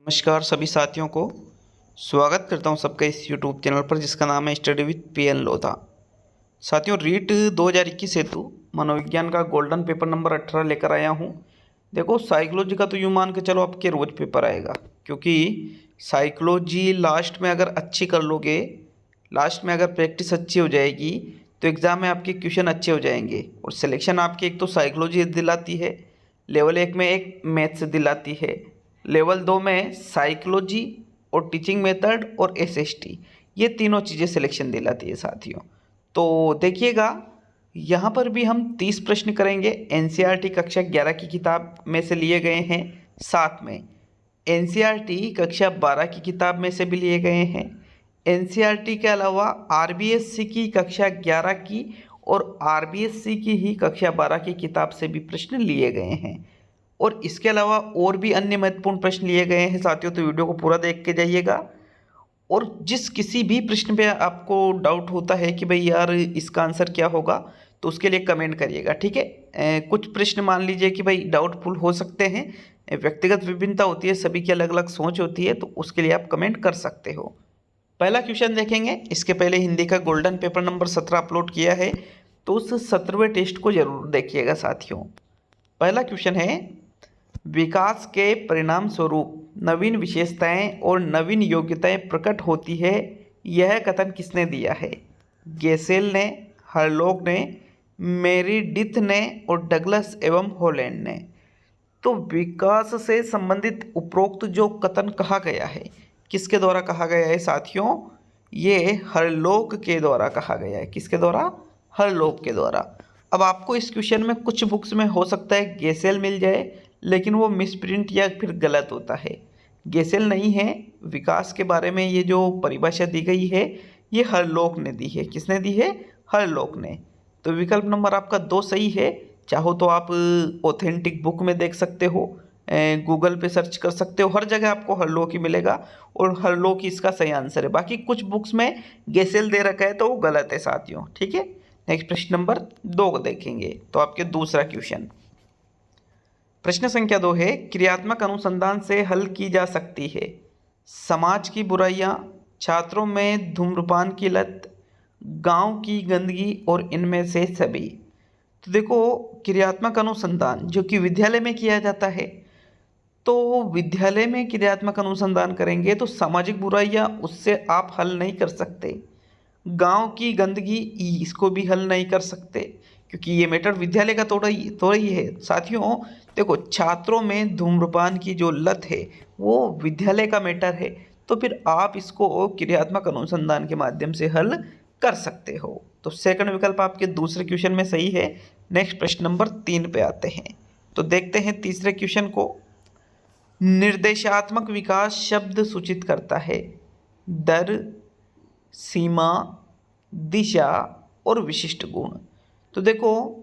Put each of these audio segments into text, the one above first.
नमस्कार सभी साथियों को। स्वागत करता हूं सबका इस यूट्यूब चैनल पर जिसका नाम है स्टडी विद पीएन लोधा। साथियों, रीट 2021 हेतु मनोविज्ञान का गोल्डन पेपर नंबर 18 लेकर आया हूं। देखो, साइकोलॉजी का तो यूँ मान के चलो आपके रोज पेपर आएगा, क्योंकि साइकोलॉजी लास्ट में अगर अच्छी कर लोगे, लास्ट में अगर प्रैक्टिस अच्छी हो जाएगी तो एग्ज़ाम में आपके क्वेश्चन अच्छे हो जाएंगे। और सिलेक्शन आपकी एक तो साइकोलॉजी दिलाती है, लेवल 1 में एक मैथ्स दिलाती है, लेवल 2 में साइकोलॉजी और टीचिंग मेथड और एसएसटी, ये तीनों चीज़ें सिलेक्शन दिलाती है साथियों। तो देखिएगा, यहाँ पर भी हम 30 प्रश्न करेंगे। एनसीईआरटी कक्षा 11 की किताब में से लिए गए हैं, साथ में एनसीईआरटी कक्षा 12 की किताब में से भी लिए गए हैं। एनसीईआरटी के अलावा आरबीएससी की कक्षा 11 की और आरबीएससी की ही कक्षा 12 की किताब से भी प्रश्न लिए गए हैं। और इसके अलावा और भी अन्य महत्वपूर्ण प्रश्न लिए गए हैं साथियों, तो वीडियो को पूरा देख के जाइएगा। और जिस किसी भी प्रश्न पे आपको डाउट होता है कि भाई यार इसका आंसर क्या होगा, तो उसके लिए कमेंट करिएगा, ठीक है। कुछ प्रश्न मान लीजिए कि भाई डाउटफुल हो सकते हैं, व्यक्तिगत विभिन्नता होती है, सभी की अलग अलग सोच होती है, तो उसके लिए आप कमेंट कर सकते हो। पहला क्वेश्चन देखेंगे। इसके पहले हिंदी का गोल्डन पेपर नंबर 17 अपलोड किया है, तो उस 17वें टेस्ट को जरूर देखिएगा साथियों। पहला क्वेश्चन है, विकास के परिणाम स्वरूप नवीन विशेषताएं और नवीन योग्यताएं प्रकट होती है, यह कथन किसने दिया है? गेसेल ने, हरलॉग ने, मेरिडिथ ने और डगलस एवं हॉलैंड ने। तो विकास से संबंधित उपरोक्त जो कथन कहा गया है, किसके द्वारा कहा गया है साथियों? ये हरलॉग के द्वारा कहा गया है। किसके द्वारा? हरलॉग के द्वारा। अब आपको इस क्वेश्चन में कुछ बुक्स में हो सकता है गेसेल मिल जाए, लेकिन वो मिसप्रिंट या फिर गलत होता है। गेसेल नहीं है। विकास के बारे में ये जो परिभाषा दी गई है, ये हरलॉग ने दी है। किसने दी है? हरलॉग ने। तो विकल्प नंबर आपका 2 सही है। चाहो तो आप ऑथेंटिक बुक में देख सकते हो, गूगल पे सर्च कर सकते हो, हर जगह आपको हरलॉग ही मिलेगा और हरलॉग ही इसका सही आंसर है। बाकी कुछ बुक्स में गेसेल दे रखा है तो वो गलत है साथियों, ठीक है। नेक्स्ट प्रश्न नंबर 2 को देखेंगे, तो आपके दूसरा क्वेश्चन, प्रश्न संख्या 2 है, क्रियात्मक अनुसंधान से हल की जा सकती है समाज की बुराइयां, छात्रों में धूम्रपान की लत, गांव की गंदगी और इनमें से सभी। तो देखो, क्रियात्मक अनुसंधान जो कि विद्यालय में किया जाता है, तो विद्यालय में क्रियात्मक अनुसंधान करेंगे तो सामाजिक बुराइयां उससे आप हल नहीं कर सकते। गांव की गंदगी, इसको भी हल नहीं कर सकते, क्योंकि ये मैटर विद्यालय का थोड़ा ही है साथियों। देखो, छात्रों में धूम्रपान की जो लत है वो विद्यालय का मैटर है, तो फिर आप इसको क्रियात्मक अनुसंधान के माध्यम से हल कर सकते हो। तो सेकंड विकल्प आपके दूसरे क्वेश्चन में सही है। नेक्स्ट प्रश्न नंबर 3 पे आते हैं, तो देखते हैं तीसरे क्वेश्चन को। निर्देशात्मक विकास शब्द सूचित करता है दर, सीमा, दिशा और विशिष्ट गुण। तो देखो,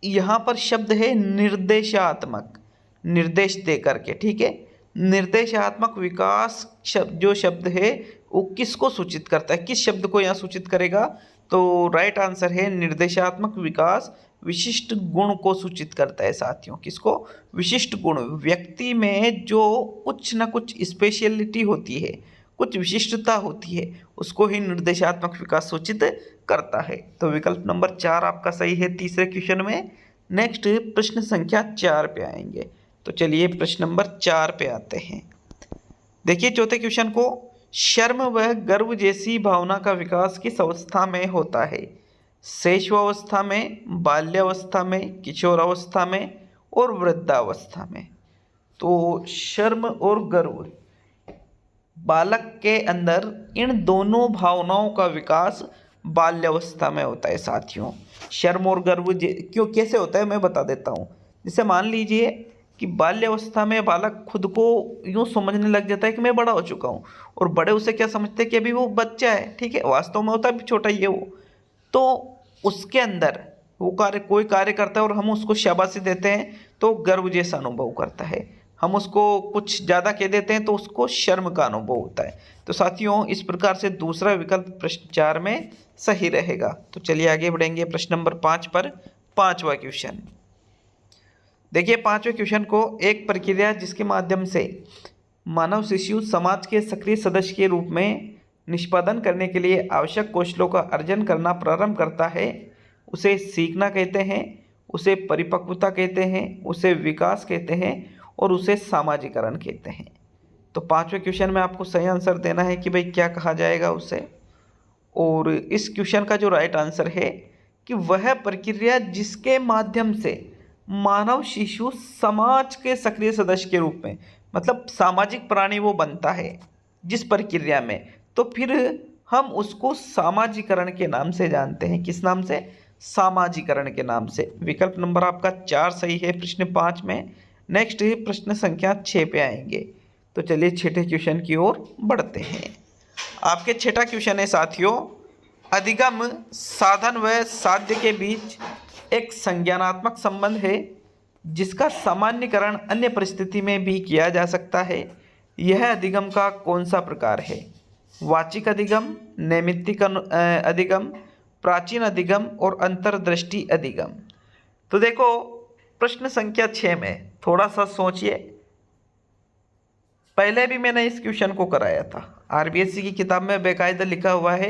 यहाँ पर शब्द है निर्देशात्मक, निर्देश दे करके, ठीक है। निर्देशात्मक विकास शब्द, जो शब्द है वो किसको सूचित करता है, किस शब्द को यहाँ सूचित करेगा? तो राइट आंसर है निर्देशात्मक विकास विशिष्ट गुण को सूचित करता है साथियों। किसको? विशिष्ट गुण। व्यक्ति में जो कुछ ना कुछ स्पेशलिटी होती है, कुछ विशिष्टता होती है, उसको ही निर्देशात्मक विकास सूचित करता है। तो विकल्प नंबर 4 आपका सही है तीसरे क्वेश्चन में। नेक्स्ट प्रश्न संख्या 4 पे आएंगे, तो चलिए प्रश्न नंबर 4 पे आते हैं। देखिए चौथे क्वेश्चन को, शर्म व गर्व जैसी भावना का विकास किस अवस्था में होता है? शैशवावस्था में, बाल्यावस्था में, किशोरावस्था में और वृद्धावस्था में। तो शर्म और गर्व, बालक के अंदर इन दोनों भावनाओं का विकास बाल्यावस्था में होता है साथियों। शर्म और गर्व क्यों, कैसे होता है मैं बता देता हूँ। जैसे मान लीजिए कि बाल्यावस्था में बालक खुद को यूँ समझने लग जाता है कि मैं बड़ा हो चुका हूँ, और बड़े उसे क्या समझते हैं कि अभी वो बच्चा है, ठीक है। वास्तव में होता भी छोटा ही है वो। तो उसके अंदर वो कोई कार्य करता है और हम उसको शाबाशी देते हैं तो गर्व जैसा अनुभव करता है। हम उसको कुछ ज़्यादा कह देते हैं तो उसको शर्म का अनुभव होता है। तो साथियों, इस प्रकार से दूसरा विकल्प प्रश्न 4 में सही रहेगा। तो चलिए आगे बढ़ेंगे प्रश्न नंबर 5 पर। पांचवा क्वेश्चन देखिए, पांचवें क्वेश्चन को, एक प्रक्रिया जिसके माध्यम से मानव शिशु समाज के सक्रिय सदस्य के रूप में निष्पादन करने के लिए आवश्यक कौशलों का अर्जन करना प्रारंभ करता है, उसे सीखना कहते हैं, उसे परिपक्वता कहते हैं, उसे विकास कहते हैं और उसे सामाजिकरण कहते हैं। तो पांचवें क्वेश्चन में आपको सही आंसर देना है कि भाई क्या कहा जाएगा उसे। और इस क्वेश्चन का जो राइट आंसर है कि वह प्रक्रिया जिसके माध्यम से मानव शिशु समाज के सक्रिय सदस्य के रूप में, मतलब सामाजिक प्राणी वो बनता है जिस प्रक्रिया में, तो फिर हम उसको सामाजिकरण के नाम से जानते हैं। किस नाम से? सामाजिकरण के नाम से। विकल्प नंबर आपका 4 सही है प्रश्न 5 में। नेक्स्ट प्रश्न संख्या 6 पे आएंगे। तो चलिए छठे क्वेश्चन की ओर बढ़ते हैं। आपके छठा क्वेश्चन है साथियों, अधिगम साधन व साध्य के बीच एक संज्ञानात्मक संबंध है जिसका सामान्यकरण अन्य परिस्थिति में भी किया जा सकता है। यह अधिगम का कौन सा प्रकार है? वाचिक अधिगम, नैमित्तिक अधिगम, प्राचीन अधिगम और अंतर्दृष्टि अधिगम। तो देखो प्रश्न संख्या 6 में थोड़ा सा सोचिए। पहले भी मैंने इस क्वेश्चन को कराया था, आरबीएससी की किताब में बेकायदा लिखा हुआ है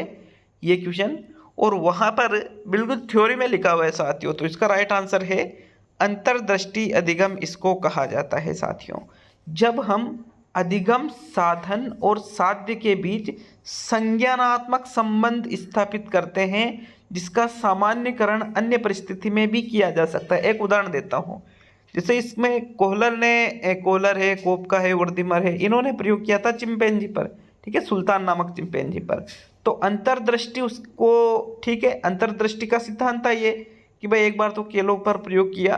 ये क्वेश्चन, और वहाँ पर बिल्कुल थ्योरी में लिखा हुआ है साथियों। तो इसका राइट आंसर है अंतर्दृष्टि अधिगम, इसको कहा जाता है साथियों। जब हम अधिगम साधन और साध्य के बीच संज्ञानात्मक संबंध स्थापित करते हैं जिसका सामान्यकरण अन्य परिस्थिति में भी किया जा सकता है। एक उदाहरण देता हूँ, जैसे इसमें कोहलर है, कोपका है, वर्दीमर है, इन्होंने प्रयोग किया था चिंपैंजी पर, ठीक है, सुल्तान नामक चिंपैंजी पर। तो अंतर्दृष्टि उसको, ठीक है, अंतर्दृष्टि का सिद्धांत था ये कि भाई एक बार तो केलों पर प्रयोग किया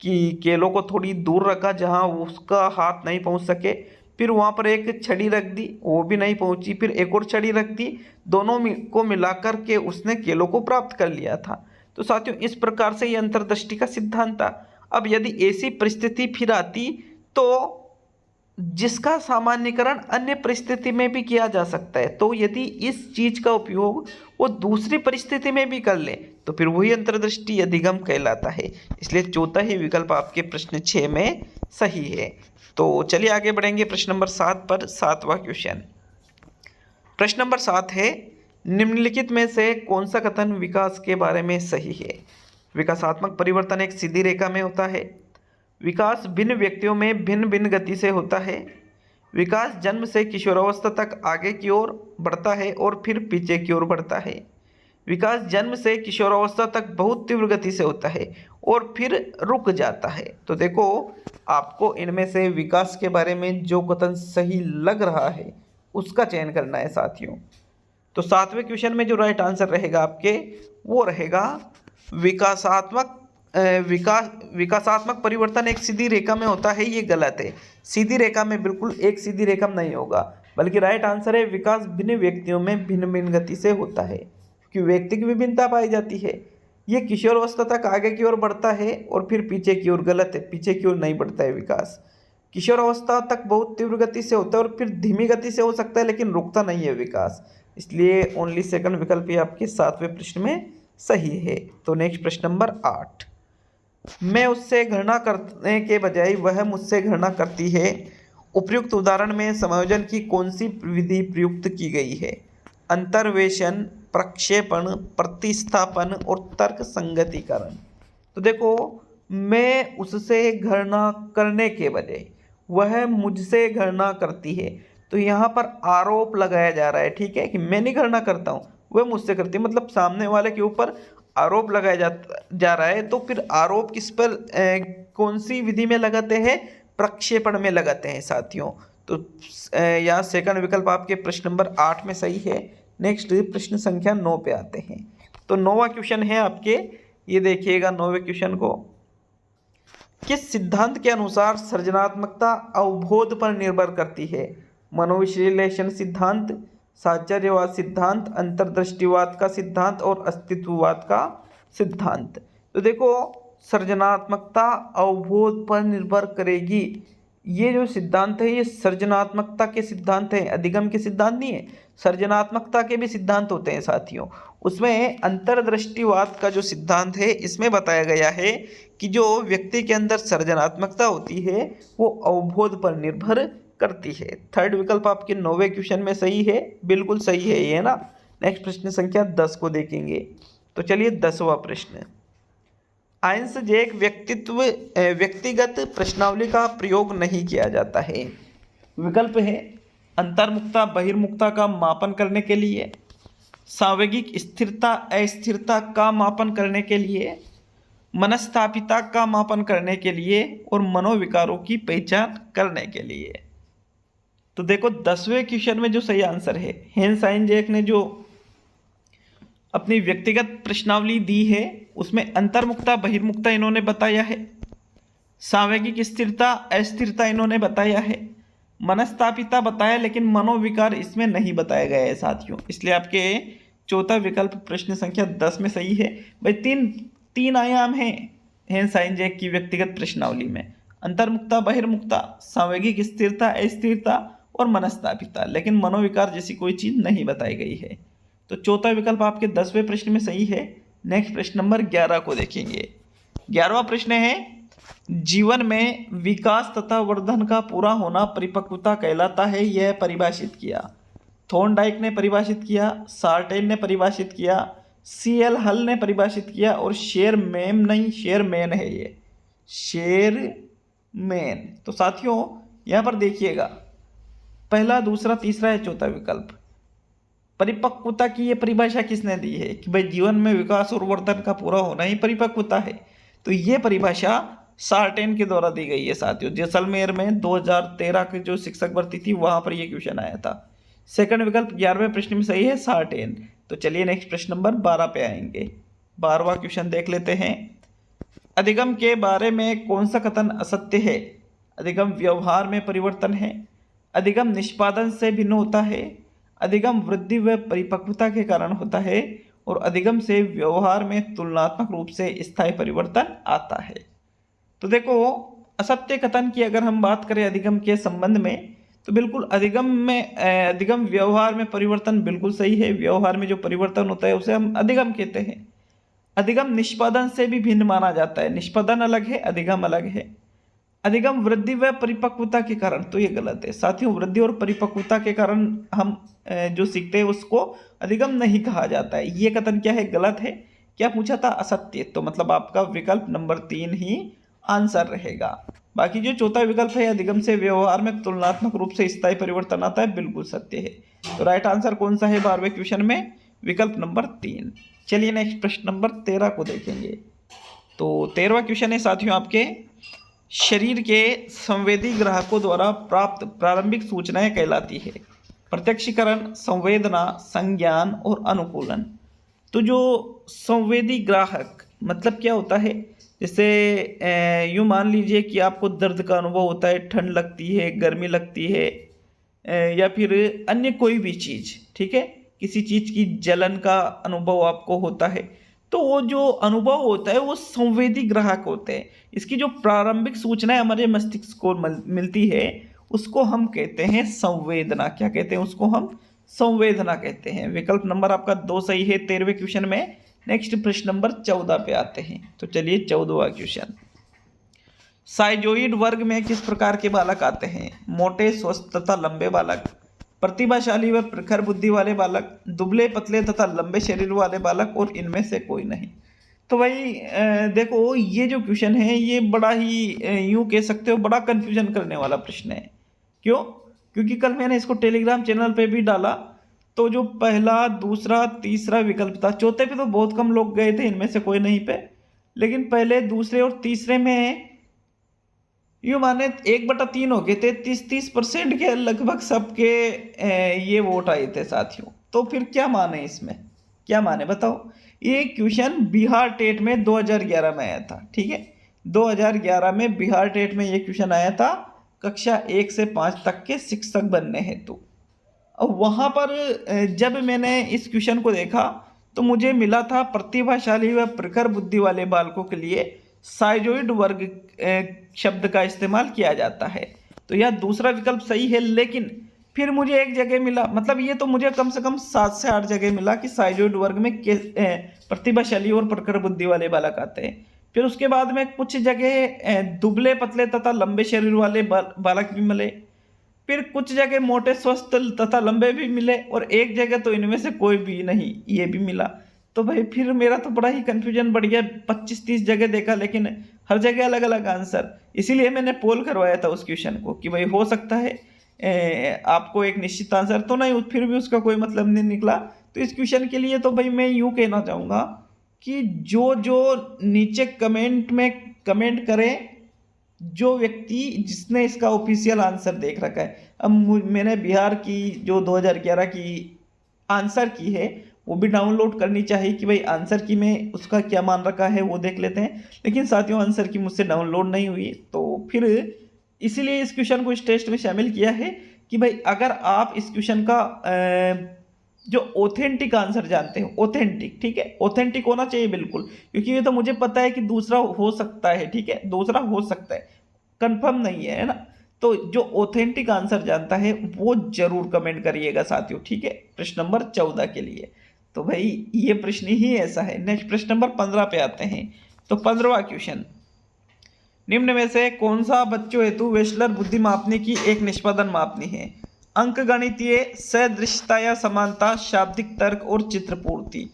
कि केलों को थोड़ी दूर रखा जहाँ उसका हाथ नहीं पहुँच सके, फिर वहाँ पर एक छड़ी रख दी, वो भी नहीं पहुँची, फिर एक और छड़ी रख दी, दोनों को मिलाकर के उसने केलों को प्राप्त कर लिया था। तो साथियों इस प्रकार से ये अंतर्दृष्टि का सिद्धांत था। अब यदि ऐसी परिस्थिति फिर आती तो जिसका सामान्यकरण अन्य परिस्थिति में भी किया जा सकता है, तो यदि इस चीज का उपयोग वो दूसरी परिस्थिति में भी कर ले तो फिर वही अंतर्दृष्टि अधिगम कहलाता है। इसलिए चौथा ही विकल्प आपके प्रश्न 6 में सही है। तो चलिए आगे बढ़ेंगे प्रश्न नंबर 7 पर। 7वां क्वेश्चन, प्रश्न नंबर 7 है, निम्नलिखित में से कौन सा कथन विकास के बारे में सही है? विकासात्मक परिवर्तन एक सीधी रेखा में होता है। विकास भिन्न व्यक्तियों में भिन्न भिन्न गति से होता है। विकास जन्म से किशोरावस्था तक आगे की ओर बढ़ता है और फिर पीछे की ओर बढ़ता है। विकास जन्म से किशोरावस्था तक बहुत तीव्र गति से होता है और फिर रुक जाता है। तो देखो आपको इनमें से विकास के बारे में जो कथन सही लग रहा है उसका चयन करना है साथियों। तो 7वें क्वेश्चन में जो राइट आंसर रहेगा आपके वो रहेगा विकासात्मक परिवर्तन एक सीधी रेखा में होता है। ये गलत है, सीधी रेखा में बिल्कुल एक सीधी रेखा में नहीं होगा, बल्कि राइट आंसर है विकास भिन्न व्यक्तियों में भिन्न भिन्न गति से होता है, क्योंकि व्यक्ति की विभिन्नता पाई जाती है। ये किशोरावस्था तक आगे की ओर बढ़ता है और फिर पीछे की ओर। गलत है, पीछे की ओर नहीं बढ़ता है विकास। किशोरावस्था तक बहुत तीव्र गति से होता है और फिर धीमी गति से हो सकता है, लेकिन रुकता नहीं है विकास। इसलिए ओनली सेकंड विकल्प ही आपके 7वें प्रश्न में सही है। तो नेक्स्ट प्रश्न नंबर 8, मैं उससे घृणा करने के बजाय वह मुझसे घृणा करती है। उपयुक्त उदाहरण में समायोजन की कौन सी विधि प्रयुक्त की गई है? अंतर्वेशन, प्रक्षेपण, प्रतिस्थापन और तर्क संगतिकरण। तो देखो मैं उससे घृणा करने के बजाय वह मुझसे घृणा करती है, तो यहाँ पर आरोप लगाया जा रहा है, ठीक है, कि मैं नहीं घृणा करता हूँ, वह मुझसे करती है, मतलब सामने वाले के ऊपर आरोप लगाया जा रहा है। तो फिर आरोप किस पर कौन सी विधि में लगाते हैं? प्रक्षेपण में लगाते हैं साथियों। तो यहाँ सेकंड विकल्प आपके प्रश्न नंबर 8 में सही है। नेक्स्ट प्रश्न संख्या 9 पे आते हैं। तो 9वां क्वेश्चन है आपके, ये देखिएगा 9वें क्वेश्चन को, किस सिद्धांत के अनुसार सृजनात्मकता अवबोध पर निर्भर करती है? मनोविश्लेषण सिद्धांत, साहचर्यवाद सिद्धांत, अंतर्दृष्टिवाद का सिद्धांत और अस्तित्ववाद का सिद्धांत। तो देखो सृजनात्मकता अवबोध पर निर्भर करेगी, ये जो सिद्धांत है ये सृजनात्मकता के सिद्धांत हैं, अधिगम के सिद्धांत नहीं है, सृजनात्मकता के भी सिद्धांत होते हैं साथियों। उसमें अंतर्दृष्टिवाद का जो सिद्धांत है इसमें बताया गया है कि जो व्यक्ति के अंदर सृजनात्मकता होती है वो अवबोध पर निर्भर करती है। थर्ड विकल्प आपके 9वें क्वेश्चन में सही है, बिल्कुल सही है ये, है ना। नेक्स्ट प्रश्न संख्या 10 को देखेंगे। तो चलिए 10वां प्रश्न। आंसर जे एक व्यक्तिगत प्रश्नावली का प्रयोग नहीं किया जाता है। विकल्प है अंतर्मुखता बहिर्मुखता का मापन करने के लिए, सांवेगिक स्थिरता अस्थिरता का मापन करने के लिए, मनस्तापिता का मापन करने के लिए और मनोविकारों की पहचान करने के लिए। तो देखो 10वें क्वेश्चन में जो सही आंसर है, हेंस आइंजैक ने जो अपनी व्यक्तिगत प्रश्नावली दी है उसमें अंतर्मुखता बहिर्मुखता इन्होंने बताया है, सांवेगिक स्थिरता अस्थिरता इन्होंने बताया है, मनस्तापिता बताया, लेकिन मनोविकार इसमें नहीं बताया गया है साथियों। इसलिए आपके चौथा विकल्प प्रश्न संख्या 10 में सही है। भाई तीन आयाम हैं हेंस आइंजैक की व्यक्तिगत प्रश्नावली में, अंतर्मुखता बहिर्मुखता, सांवेगिक स्थिरता अस्थिरता और मनस्तापिता, लेकिन मनोविकार जैसी कोई चीज नहीं बताई गई है। तो चौथा विकल्प आपके 10वें प्रश्न में सही है। नेक्स्ट प्रश्न नंबर 11 को देखेंगे। 11वां प्रश्न है, जीवन में विकास तथा वर्धन का पूरा होना परिपक्वता कहलाता है, यह परिभाषित किया। थॉर्नडाइक ने परिभाषित किया, सार्टेन ने परिभाषित किया, सीएल हल ने परिभाषित किया और शेरमैन है ये, शेरमैन। तो साथियों यहाँ पर देखिएगा, पहला दूसरा तीसरा है चौथा विकल्प। परिपक्वता की ये परिभाषा किसने दी है कि भाई जीवन में विकास और वर्धन का पूरा होना ही परिपक्वता है। तो ये परिभाषा सार्टेन के द्वारा दी गई है साथियों। जैसलमेर में 2013 की जो शिक्षक भर्ती थी वहां पर यह क्वेश्चन आया था। सेकंड विकल्प 11वें प्रश्न में सही है, सार्टेन। तो चलिए नेक्स्ट प्रश्न नंबर 12 पे आएंगे। 12वां क्वेश्चन देख लेते हैं। अधिगम के बारे में कौन सा कथन असत्य है? अधिगम व्यवहार में परिवर्तन है, अधिगम निष्पादन से भिन्न होता है, अधिगम वृद्धि व परिपक्वता के कारण होता है और अधिगम से व्यवहार में तुलनात्मक रूप से स्थायी परिवर्तन आता है। तो देखो असत्य कथन की अगर हम बात करें अधिगम के संबंध में, तो बिल्कुल अधिगम व्यवहार में परिवर्तन बिल्कुल सही है। व्यवहार में जो परिवर्तन होता है उसे हम अधिगम कहते हैं। अधिगम निष्पादन से भी भिन्न माना जाता है, निष्पादन अलग है, अधिगम अलग है। अधिगम वृद्धि व परिपक्वता के कारण, तो ये गलत है साथियों। वृद्धि और परिपक्वता के कारण हम जो सीखते हैं उसको अधिगम नहीं कहा जाता है। ये कथन क्या है? गलत है। क्या पूछा था? असत्य। तो मतलब आपका विकल्प नंबर 3 ही आंसर रहेगा। बाकी जो चौथा विकल्प है अधिगम से व्यवहार में तुलनात्मक रूप से स्थायी परिवर्तन आता है, बिल्कुल सत्य है। तो राइट आंसर कौन सा है 12वें क्वेश्चन में? विकल्प नंबर 3। चलिए नेक्स्ट प्रश्न नंबर 13 को देखेंगे। तो 13वां क्वेश्चन है साथियों आपके, शरीर के संवेदी ग्राहकों द्वारा प्राप्त प्रारंभिक सूचनाएं कहलाती है प्रत्यक्षीकरण, संवेदना, संज्ञान और अनुकूलन। तो जो संवेदी ग्राहक मतलब क्या होता है? जैसे यूँ मान लीजिए कि आपको दर्द का अनुभव होता है, ठंड लगती है, गर्मी लगती है, या फिर अन्य कोई भी चीज़, ठीक है, किसी चीज़ की जलन का अनुभव आपको होता है, तो वो जो अनुभव होता है वो संवेदी ग्राहक होते हैं। इसकी जो प्रारंभिक सूचनाएं हमारे मस्तिष्क को मिलती है उसको हम कहते हैं संवेदना। क्या कहते हैं उसको? हम संवेदना कहते हैं। विकल्प नंबर आपका 2 सही है 13वें क्वेश्चन में। नेक्स्ट प्रश्न नंबर 14 पे आते हैं। तो चलिए 14वां क्वेश्चन, साइजोइड वर्ग में किस प्रकार के बालक आते हैं? मोटे, स्वस्थ तथा लंबे बालक, प्रतिभाशाली व प्रखर बुद्धि वाले बालक, दुबले पतले तथा लंबे शरीर वाले बालक और इनमें से कोई नहीं। तो भाई देखो ये जो क्वेश्चन है ये बड़ा ही यूँ कह सकते हो बड़ा कन्फ्यूजन करने वाला प्रश्न है। क्यों? क्योंकि कल मैंने इसको टेलीग्राम चैनल पे भी डाला, तो जो पहला, दूसरा, तीसरा विकल्प था, चौथे पे तो बहुत कम लोग गए थे, इनमें से कोई नहीं पे, लेकिन पहले, दूसरे और तीसरे में यूँ माने 1/3 हो गए थे। 30% के लगभग सबके ये वोट आए थे साथियों। तो फिर क्या माने इसमें? क्या माने बताओ? ये क्वेश्चन बिहार टेट में 2011 में आया था, ठीक है। 2011 में बिहार टेट में ये क्वेश्चन आया था, कक्षा 1 से 5 तक के शिक्षक बनने हेतु। अब वहाँ पर जब मैंने इस क्वेश्चन को देखा तो मुझे मिला था प्रतिभाशाली व प्रखर बुद्धि वाले बालकों के लिए साइजोइड वर्ग शब्द का इस्तेमाल किया जाता है। तो यह दूसरा विकल्प सही है, लेकिन फिर मुझे एक जगह मिला, मतलब ये तो मुझे कम से कम 7 से 8 जगह मिला कि साइजोइड वर्ग में प्रतिभाशाली और प्रखर बुद्धि वाले बालक आते हैं। फिर उसके बाद में कुछ जगह दुबले पतले तथा लंबे शरीर वाले बालक भी मिले। फिर कुछ जगह मोटे, स्वस्थ तथा लंबे भी मिले और एक जगह तो इनमें से कोई भी नहीं, ये भी मिला। तो भाई फिर मेरा तो बड़ा ही कंफ्यूजन बढ़ गया, 25-30 जगह देखा लेकिन हर जगह अलग अलग आंसर। इसीलिए मैंने पोल करवाया था उस क्वेश्चन को कि भाई हो सकता है आपको एक निश्चित आंसर तो नहीं, फिर भी उसका कोई मतलब नहीं निकला। तो इस क्वेश्चन के लिए तो भाई मैं यूँ कहना चाहूँगा कि जो जो नीचे कमेंट में कमेंट करे, जो व्यक्ति जिसने इसका ऑफिशियल आंसर देख रखा है। अब मैंने बिहार की जो 2011 की आंसर की है वो भी डाउनलोड करनी चाहिए कि भाई आंसर की में उसका क्या मान रखा है वो देख लेते हैं, लेकिन साथियों आंसर की मुझसे डाउनलोड नहीं हुई। तो फिर इसीलिए इस क्वेश्चन को इस टेस्ट में शामिल किया है कि भाई अगर आप इस क्वेश्चन का जो ऑथेंटिक आंसर जानते हो, ऑथेंटिक, ठीक है, ऑथेंटिक होना चाहिए बिल्कुल, क्योंकि ये तो मुझे पता है कि दूसरा हो सकता है, ठीक है, दूसरा हो सकता है, कंफर्म नहीं है, है ना। तो जो ऑथेंटिक आंसर जानता है वो जरूर कमेंट करिएगा साथियों, ठीक है, प्रश्न नंबर 14 के लिए। तो भाई ये प्रश्न ही ऐसा है। नेक्स्ट प्रश्न नंबर 15 पे आते हैं। तो 15वां क्वेश्चन, निम्न में से कौन सा बच्चों हेतु वेशलर बुद्धि मापने की एक निष्पादन मापनी है? अंक गणितीय, सदृशता या समानता, शाब्दिक तर्क और चित्रपूर्ति।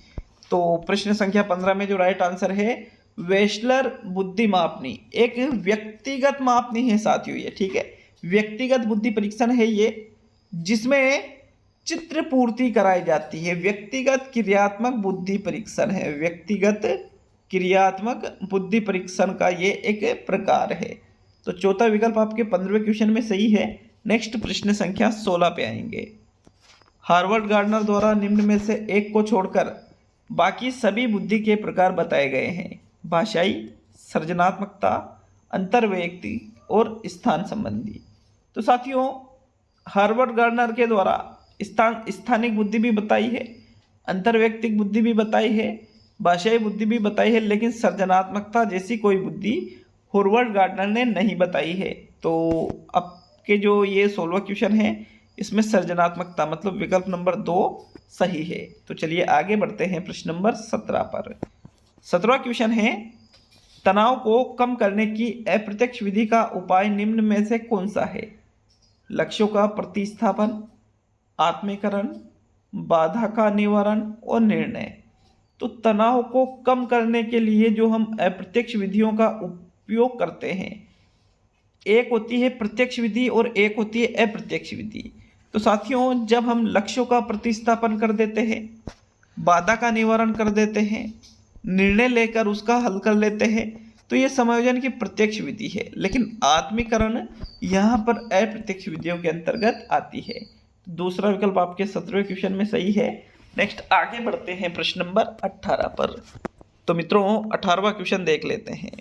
तो प्रश्न संख्या 15 में जो राइट आंसर है वेशलर बुद्धि मापनी एक व्यक्तिगत मापनी है साथियों, ये ठीक है, व्यक्तिगत बुद्धि परीक्षण है ये, जिसमें चित्रपूर्ति कराई जाती है। व्यक्तिगत क्रियात्मक बुद्धि परीक्षण है, व्यक्तिगत क्रियात्मक बुद्धि परीक्षण का ये एक प्रकार है। तो चौथा विकल्प आपके 15वें क्वेश्चन में सही है। नेक्स्ट प्रश्न संख्या 16 पे आएंगे। हार्वर्ड गार्डनर द्वारा निम्न में से एक को छोड़कर बाकी सभी बुद्धि के प्रकार बताए गए हैं। भाषाई, सृजनात्मकता, अंतर्वैयक्तिक और स्थान संबंधी। तो साथियों हार्वर्ड गार्डनर के द्वारा स्थानिक बुद्धि भी बताई है, अंतर्वैयक्तिक बुद्धि भी बताई है, भाषाई बुद्धि भी बताई है, लेकिन सृजनात्मकता जैसी कोई बुद्धि हार्वर्ड गार्डनर ने नहीं बताई है। तो अब के जो ये 16वां क्वेश्चन है इसमें सृजनात्मकता मतलब विकल्प नंबर 2 सही है। तो चलिए आगे बढ़ते हैं प्रश्न नंबर 17 पर। 17वां क्वेश्चन है, तनाव को कम करने की अप्रत्यक्ष विधि का उपाय निम्न में से कौन सा है? लक्ष्यों का प्रतिस्थापन, आत्मीकरण, बाधा का निवारण और निर्णय। तो तनाव को कम करने के लिए जो हम अप्रत्यक्ष विधियों का उपयोग करते हैं, एक होती है प्रत्यक्ष विधि और एक होती है अप्रत्यक्ष विधि। तो साथियों जब हम लक्ष्यों का प्रतिस्थापन कर देते हैं, बाधा का निवारण कर देते हैं, निर्णय लेकर उसका हल कर लेते हैं, तो ये समायोजन की प्रत्यक्ष विधि है, लेकिन आत्मीकरण यहाँ पर अप्रत्यक्ष विधियों के अंतर्गत आती है। दूसरा विकल्प आपके 17वें क्वेश्चन में सही है। नेक्स्ट आगे बढ़ते हैं प्रश्न नंबर 18 पर। तो मित्रों 18वां क्वेश्चन देख लेते हैं।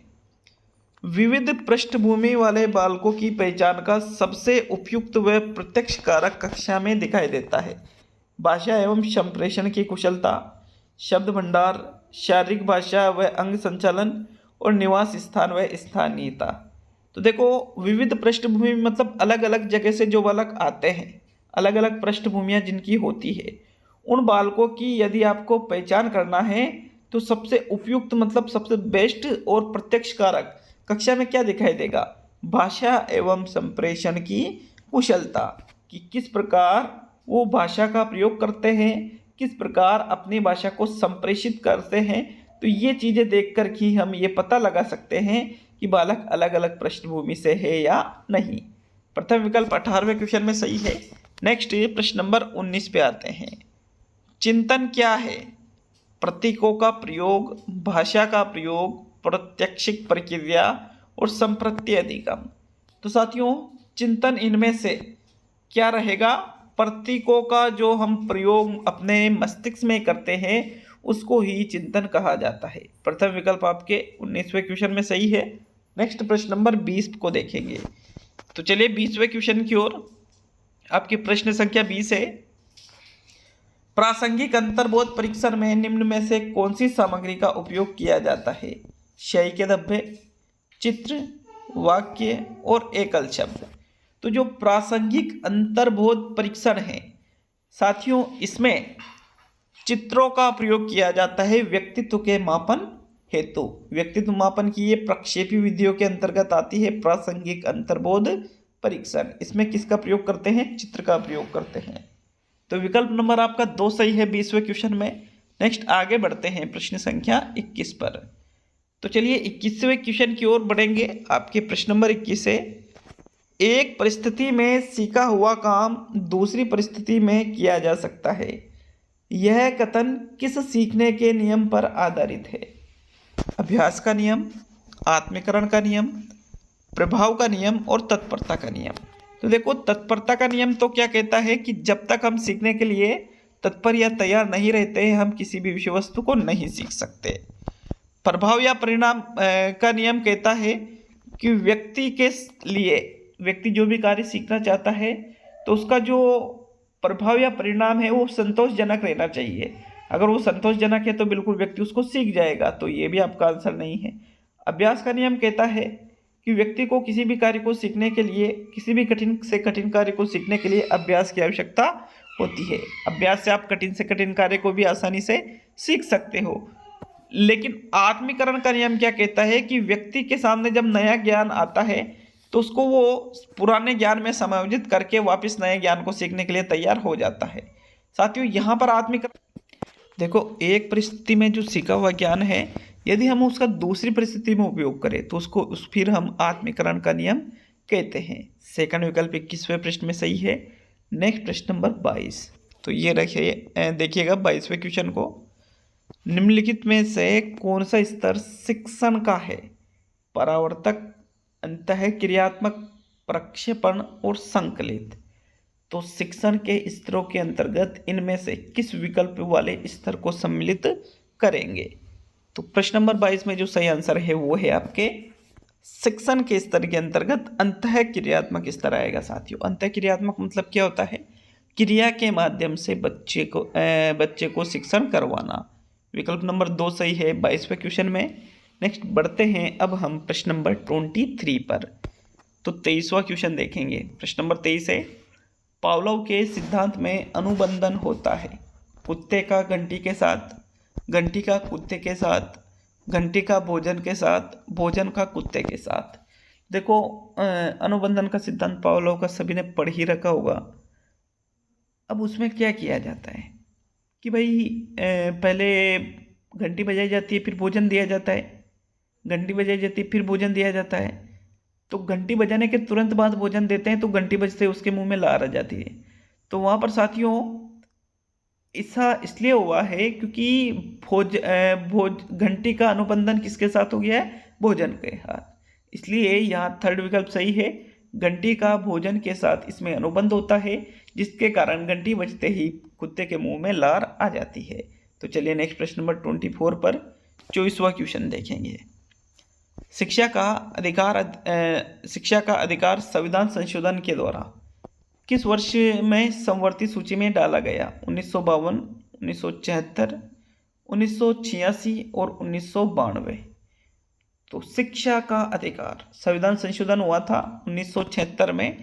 विविध पृष्ठभूमि वाले बालकों की पहचान का सबसे उपयुक्त व प्रत्यक्ष कारक कक्षा में दिखाई देता है। भाषा एवं संप्रेषण की कुशलता, शब्द भंडार, शारीरिक भाषा व अंग संचालन और निवास स्थान व स्थानीयता। तो देखो विविध पृष्ठभूमि मतलब अलग अलग जगह से जो बालक आते हैं, अलग अलग पृष्ठभूमियाँ जिनकी होती है, उन बालकों की यदि आपको पहचान करना है तो सबसे उपयुक्त मतलब सबसे बेस्ट और प्रत्यक्ष कारक कक्षा में क्या दिखाई देगा? भाषा एवं संप्रेषण की कुशलता, कि किस प्रकार वो भाषा का प्रयोग करते हैं, किस प्रकार अपनी भाषा को संप्रेषित करते हैं। तो ये चीज़ें देखकर ही हम ये पता लगा सकते हैं कि बालक अलग अलग पृष्ठभूमि से है या नहीं। प्रथम विकल्प 18वें क्वेश्चन में सही है। नेक्स्ट प्रश्न नंबर 19 पे आते हैं। चिंतन क्या है? प्रतीकों का प्रयोग, भाषा का प्रयोग, प्रत्यक्षिक प्रक्रिया और संप्रत्य अधिगम। तो साथियों चिंतन इनमें से क्या रहेगा? प्रतीकों का जो हम प्रयोग अपने मस्तिष्क में करते हैं उसको ही चिंतन कहा जाता है। प्रथम विकल्प आपके 19वें क्वेश्चन में सही है। नेक्स्ट प्रश्न नंबर 20 को देखेंगे। तो चलिए 20वें क्वेश्चन की ओर। आपकी प्रश्न संख्या 20 है, प्रासंगिक अंतर्बोध परीक्षण में निम्न में से कौन सी सामग्री का उपयोग किया जाता है? स्याही के धब्बे, चित्र, वाक्य और एकल शब्द। तो जो प्रासंगिक अंतर्बोध परीक्षण है साथियों, इसमें चित्रों का प्रयोग किया जाता है व्यक्तित्व के मापन हेतु। व्यक्तित्व मापन की ये प्रक्षेपी विधियों के अंतर्गत आती है प्रासंगिक अंतर्बोध परीक्षण। इसमें किसका प्रयोग करते हैं? चित्र का प्रयोग करते हैं। तो विकल्प नंबर आपका 2 सही है 20वें क्वेश्चन में। नेक्स्ट आगे बढ़ते हैं प्रश्न संख्या 21 पर। तो चलिए 21वें क्वेश्चन की ओर बढ़ेंगे। आपके प्रश्न नंबर 21 है, एक परिस्थिति में सीखा हुआ काम दूसरी परिस्थिति में किया जा सकता है। यह कथन किस सीखने के नियम पर आधारित है? अभ्यास का नियम, आत्मीकरण का नियम, प्रभाव का नियम और तत्परता का नियम। तो देखो, तत्परता का नियम तो क्या कहता है कि जब तक हम सीखने के लिए तत्पर या तैयार नहीं रहते हम किसी भी विषय वस्तु को नहीं सीख सकते। प्रभाव या परिणाम का नियम कहता है कि व्यक्ति के लिए, व्यक्ति जो भी कार्य सीखना चाहता है तो उसका जो प्रभाव या परिणाम है वो संतोषजनक रहना चाहिए। अगर वो संतोषजनक है तो बिल्कुल व्यक्ति उसको सीख जाएगा, तो ये भी आपका आंसर नहीं है। अभ्यास का नियम कहता है कि व्यक्ति को किसी भी कार्य को सीखने के लिए, किसी भी कठिन से कठिन कार्य को सीखने के लिए अभ्यास की आवश्यकता होती है। अभ्यास से आप कठिन से कठिन कार्य को भी आसानी से सीख सकते हो। लेकिन आत्मीकरण का नियम क्या कहता है कि व्यक्ति के सामने जब नया ज्ञान आता है तो उसको वो पुराने ज्ञान में समायोजित करके वापस नए ज्ञान को सीखने के लिए तैयार हो जाता है। साथियों, यहाँ पर आत्मीकरण, देखो, एक परिस्थिति में जो सीखा हुआ ज्ञान है यदि हम उसका दूसरी परिस्थिति में उपयोग करें तो उसको फिर हम आत्मीकरण का नियम कहते हैं। सेकंड विकल्प 21वें प्रश्न में सही है। नेक्स्ट प्रश्न नंबर 22। तो ये रखिए, देखिएगा 22वें क्वेश्चन को। निम्नलिखित में से कौन सा स्तर शिक्षण का है? परावर्तक, अंतःक्रियात्मक, प्रक्षेपण और संकलित। तो शिक्षण के स्तरों के अंतर्गत इनमें से किस विकल्प वाले स्तर को सम्मिलित करेंगे? तो प्रश्न नंबर 22 में जो सही आंसर है वो है आपके शिक्षण के स्तर के अंतर्गत अंतःक्रियात्मक स्तर आएगा। साथियों, अंतःक्रियात्मक मतलब क्या होता है? क्रिया के माध्यम से बच्चे को शिक्षण करवाना। विकल्प नंबर 2 सही है 22वें क्वेश्चन में। नेक्स्ट बढ़ते हैं अब हम प्रश्न नंबर 23 पर। तो 23वां क्वेश्चन देखेंगे। प्रश्न नंबर 23 है, पावलोव के सिद्धांत में अनुबंधन होता है। कुत्ते का घंटी के साथ, घंटी का कुत्ते के साथ, घंटी का भोजन के साथ, भोजन का कुत्ते के साथ। देखो, अनुबंधन का सिद्धांत पावलोव का सभी ने पढ़ ही रखा होगा। अब उसमें क्या किया जाता है कि भाई पहले घंटी बजाई जाती है, फिर भोजन दिया जाता है, घंटी बजाई जाती है, फिर भोजन दिया जाता है। तो घंटी बजाने के तुरंत बाद भोजन देते हैं तो घंटी बजते उसके मुंह में लार आ जाती है। तो वहाँ पर साथियों ऐसा इसलिए हुआ है क्योंकि घंटी का अनुबंधन किसके साथ हो गया है? भोजन के साथ। इसलिए यहाँ थर्ड विकल्प सही है। घंटी का भोजन के साथ इसमें अनुबंध होता है जिसके कारण घंटी बजते ही कुत्ते के मुंह में लार आ जाती है। तो चलिए नेक्स्ट प्रश्न नंबर 24 पर 24वां क्वेश्चन देखेंगे। शिक्षा का अधिकार संविधान संशोधन के द्वारा किस वर्ष में समवर्ती सूची में डाला गया? 1952, 1976, 1986 और 1992। तो शिक्षा का अधिकार संविधान संशोधन हुआ था 1976 में।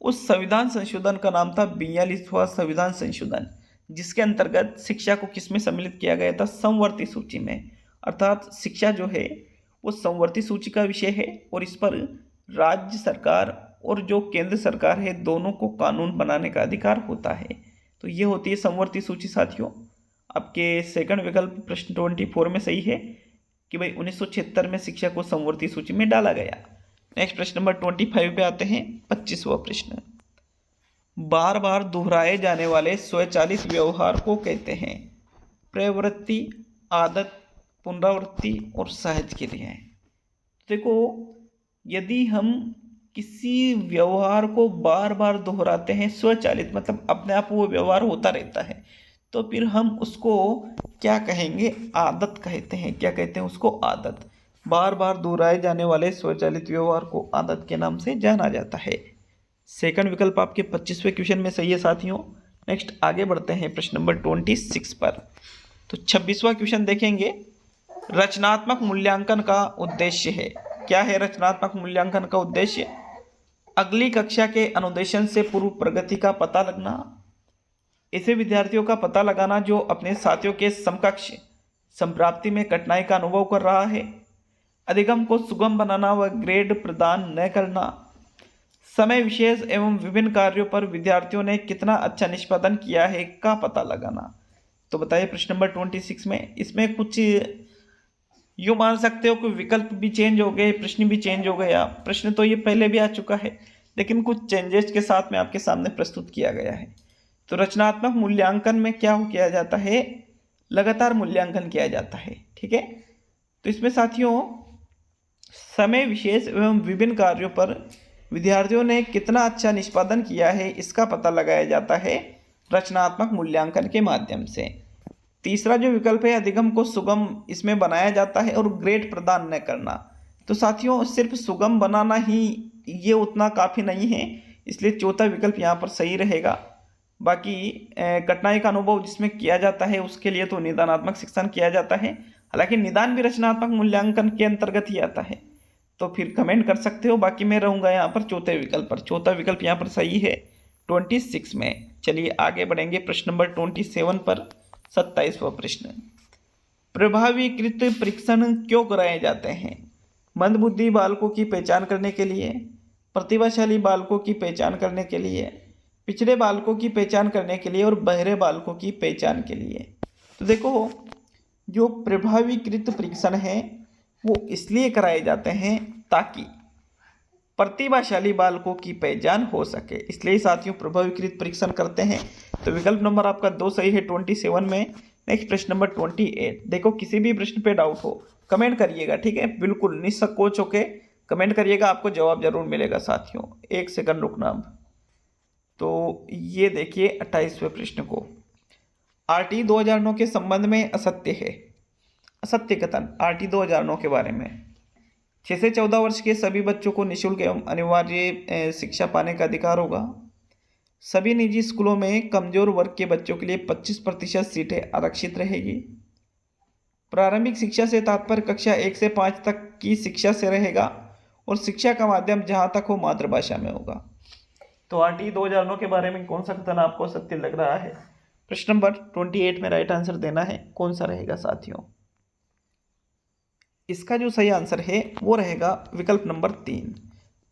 उस संविधान संशोधन का नाम था 42वां संविधान संशोधन, जिसके अंतर्गत शिक्षा को किसमें सम्मिलित किया गया था? समवर्ती सूची में। अर्थात शिक्षा जो है वो समवर्ती सूची का विषय है और इस पर राज्य सरकार और जो केंद्र सरकार है दोनों को कानून बनाने का अधिकार होता है। तो ये होती है समवर्ती सूची। साथियों, आपके सेकंड विकल्प प्रश्न 24 में सही है कि भाई 1976 में शिक्षा को समवर्ती सूची में डाला गया। नेक्स्ट प्रश्न नंबर 25 पे आते हैं। 25वां प्रश्न, बार बार दोहराए जाने वाले स्वचालित व्यवहार को कहते हैं? प्रवृत्ति, आदत, पुनरावृत्ति और सहज क्रियाएं। देखो, यदि हम किसी व्यवहार को बार बार दोहराते हैं, स्वचालित मतलब अपने आप वो व्यवहार होता रहता है, तो फिर हम उसको क्या कहेंगे? आदत कहते हैं। क्या कहते हैं उसको? आदत। बार बार दोहराए जाने वाले स्वचालित व्यवहार को आदत के नाम से जाना जाता है। सेकंड विकल्प आपके 25वें क्वेश्चन में सही है साथियों। नेक्स्ट आगे बढ़ते हैं प्रश्न नंबर 26 पर। तो 26वां क्वेश्चन देखेंगे। रचनात्मक मूल्यांकन का उद्देश्य है। क्या है रचनात्मक मूल्यांकन का उद्देश्य? अगली कक्षा के अनुदेशन से पूर्व प्रगति का पता लगना, ऐसे विद्यार्थियों का पता लगाना जो अपने साथियों के समकक्ष संप्राप्ति में कठिनाई का अनुभव कर रहा है, अधिगम को सुगम बनाना व ग्रेड प्रदान न करना, समय विशेष एवं विभिन्न कार्यों पर विद्यार्थियों ने कितना अच्छा निष्पादन किया है का पता लगाना। तो बताइए प्रश्न नंबर 26 में इसमें कुछ यूँ मान सकते हो कि विकल्प भी चेंज हो गए, प्रश्न भी चेंज हो गया। प्रश्न तो ये पहले भी आ चुका है, लेकिन कुछ चेंजेस के साथ में आपके सामने प्रस्तुत किया गया है। तो रचनात्मक मूल्यांकन में क्या किया जाता है, लगातार मूल्यांकन किया जाता है। ठीक है, तो इसमें साथियों समय विशेष एवं विभिन्न कार्यों पर विद्यार्थियों ने कितना अच्छा निष्पादन किया है इसका पता लगाया जाता है रचनात्मक मूल्यांकन के माध्यम से। तीसरा जो विकल्प है अधिगम को सुगम इसमें बनाया जाता है और ग्रेड प्रदान न करना। तो साथियों सिर्फ सुगम बनाना ही ये उतना काफ़ी नहीं है, इसलिए चौथा विकल्प यहाँ पर सही रहेगा। बाकी कठिनाई का अनुभव जिसमें किया जाता है उसके लिए तो निदानात्मक शिक्षण किया जाता है, हालांकि निदान भी रचनात्मक मूल्यांकन के अंतर्गत ही आता है। तो फिर कमेंट कर सकते हो। बाकी मैं रहूँगा यहाँ पर चौथे विकल्प पर। चौथा विकल्प यहाँ पर सही है 26 में। चलिए आगे बढ़ेंगे प्रश्न नंबर 27 पर। 27वां प्रश्न, प्रभावीकृत परीक्षण क्यों कराए जाते हैं? मंदबुद्धि बालकों की पहचान करने के लिए, प्रतिभाशाली बालकों की पहचान करने के लिए, पिछड़े बालकों की पहचान करने के लिए और बहरे बालकों की पहचान के लिए। तो देखो जो प्रभावीकृत परीक्षण है वो इसलिए कराए जाते हैं ताकि प्रतिभाशाली बालकों की पहचान हो सके, इसलिए साथियों प्रभावीकृत परीक्षण करते हैं। तो विकल्प नंबर आपका 2 सही है 27 में। नेक्स्ट प्रश्न नंबर 28। देखो किसी भी प्रश्न पे डाउट हो कमेंट करिएगा, ठीक है, बिल्कुल निसंकोच होके कमेंट करिएगा, आपको जवाब जरूर मिलेगा साथियों। 1 सेकंड रुकना अब। तो ये देखिए 28वें प्रश्न को, आरटी 2009 के संबंध में असत्य है। असत्य कथन आरटी 2009 के बारे में, 6 से 14 वर्ष के सभी बच्चों को निःशुल्क एवं अनिवार्य शिक्षा पाने का अधिकार होगा। सभी निजी स्कूलों में कमजोर वर्ग के बच्चों के लिए 25% सीटें आरक्षित रहेगी। प्रारंभिक शिक्षा से तात्पर्य कक्षा 1 से 5 तक की शिक्षा से रहेगा और शिक्षा का माध्यम जहां तक हो मातृभाषा में होगा। तो आरटी 2009 के बारे में कौन सा कथन आपको सत्य लग रहा है? प्रश्न नंबर 28 में राइट आंसर देना है। कौन सा रहेगा साथियों? इसका जो सही आंसर है वो रहेगा विकल्प नंबर 3।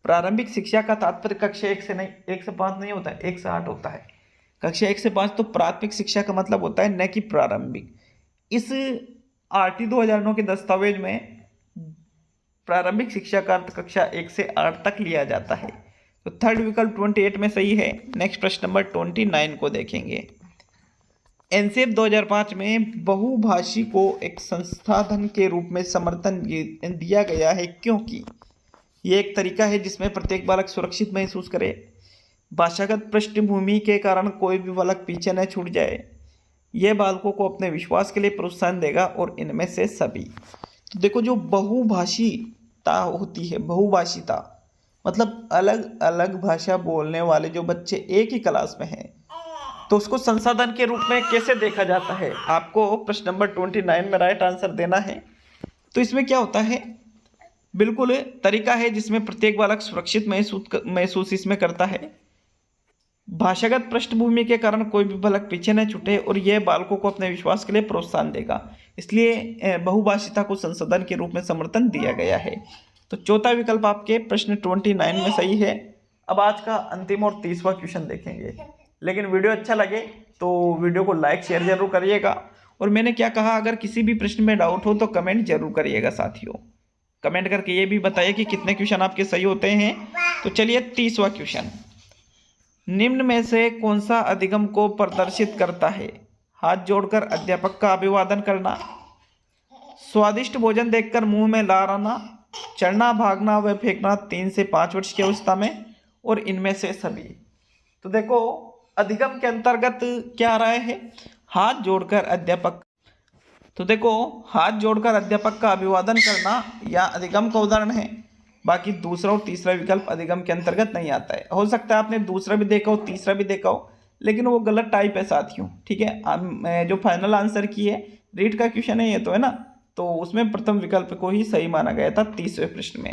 प्रारंभिक शिक्षा का तात्पर्य कक्षा 1 से नहीं, 1 से 5 नहीं होता है, 1 से 8 होता है। कक्षा 1 से 5 तो प्राथमिक शिक्षा का मतलब होता है, न कि प्रारंभिक। इस आरटी 2009 के दस्तावेज में प्रारंभिक शिक्षा का अर्थ कक्षा 1 से 8 तक लिया जाता है। तो थर्ड विकल्प 28 में सही है। नेक्स्ट प्रश्न नंबर 29 को देखेंगे। एनसीएफ 2005 में बहुभाषी को एक संसाधन के रूप में समर्थन दिया गया है क्योंकि ये एक तरीका है जिसमें प्रत्येक बालक सुरक्षित महसूस करे, भाषागत पृष्ठभूमि के कारण कोई भी बालक पीछे न छूट जाए, यह बालकों को अपने विश्वास के लिए प्रोत्साहन देगा और इनमें से सभी। तो देखो जो बहुभाषीता होती है, बहुभाषीता मतलब अलग अलग भाषा बोलने वाले जो बच्चे एक ही क्लास में हैं, तो उसको संसाधन के रूप में कैसे देखा जाता है? आपको प्रश्न नंबर 29 में राइट आंसर देना है। तो इसमें क्या होता है, बिल्कुल तरीका है जिसमें प्रत्येक बालक सुरक्षित महसूस इसमें करता है, भाषागत पृष्ठभूमि के कारण कोई भी बालक पीछे न छूटे और यह बालकों को अपने विश्वास के लिए प्रोत्साहन देगा, इसलिए बहुभाषिता को संसाधन के रूप में समर्थन दिया गया है। तो चौथा विकल्प आपके प्रश्न 29 में सही है। अब आज का अंतिम और 30वां क्वेश्चन देखेंगे, लेकिन वीडियो अच्छा लगे तो वीडियो को लाइक शेयर जरूर करिएगा। और मैंने क्या कहा, अगर किसी भी प्रश्न में डाउट हो तो कमेंट जरूर करिएगा साथियों। कमेंट करके ये भी बताइए कि कितने क्वेश्चन आपके सही होते हैं। तो चलिए 30वां क्वेश्चन, निम्न में से कौन सा अधिगम को प्रदर्शित करता है? हाथ जोड़कर अध्यापक का अभिवादन करना, स्वादिष्ट भोजन देखकर मुंह में ला आना, चढ़ना भागना व फेंकना 3 से 5 वर्ष की अवस्था में, और इनमें से सभी। तो देखो अधिगम के अंतर्गत क्या आ रहा है, हाथ जोड़कर अध्यापक। तो देखो हाथ जोड़कर अध्यापक का अभिवादन करना या अधिगम का उदाहरण है। बाकी दूसरा और तीसरा विकल्प अधिगम के अंतर्गत नहीं आता है। हो सकता है आपने दूसरा भी देखा हो, तीसरा भी देखा हो, लेकिन वो गलत टाइप है साथियों। ठीक है, जो फाइनल आंसर की है रीट का क्वेश्चन है ये तो, है ना, तो उसमें प्रथम विकल्प को ही सही माना गया था 30वें प्रश्न में।